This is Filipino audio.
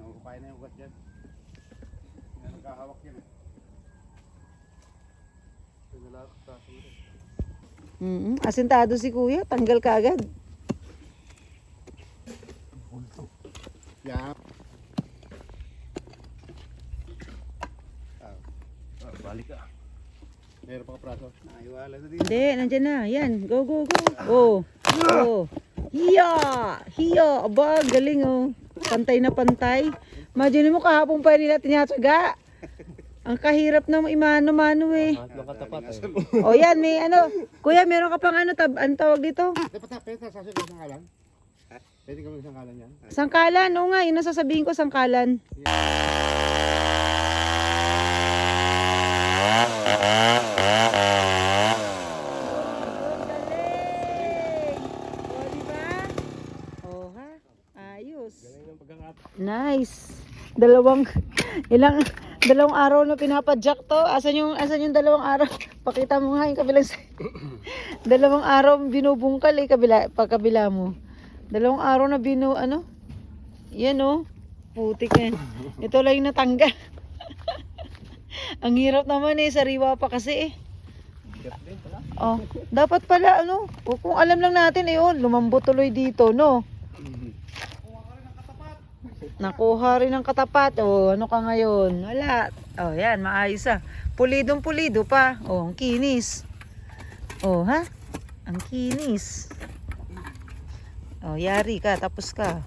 Upay na yung ugat dyan. Hindi na nagkahawak yan eh. Asintado si kuya, tanggal ka agad. Yap. Balik ka. Meron pa ka praso. Naiwala na dito. Hindi, nandyan na. Yan, go, go, go. Oh, oh. Hiya! Hiya! Aba, galing oh. Pantay na pantay. Imagine mo kahapon pa nila tinatsaga. Ang kahirap ng imano-mano eh. O yan, may ano. Kuya, meron ka pang ano, ano tawag dito? Pwede ka sasabihin ng sangkalan? Pwede ka mag-sangkalan yan? Sangkalan, oo nga. Yun ang sasabihin ko, sangkalan. Nice. Dalawang araw na pinapadjak to. Asan yung dalawang araw? Pakita mo nga yung kabilang dalawang araw binubungkal eh pagkabila mo. Dalawang araw na yan oh. Putik yan. Ito lang yung natanggal. Ang hirap naman eh, sariwa pa kasi eh. Oh, dapat pala kung alam lang natin eh, lumambot tuloy dito, no? Nakuha rin ng katapat. Oh, ano ka ngayon? Wala. Oh, yan, maayos ah. Pulidong pulido pa. Oh, ang kinis. Oh, ha? Ang kinis. Oh, yari ka, tapos ka.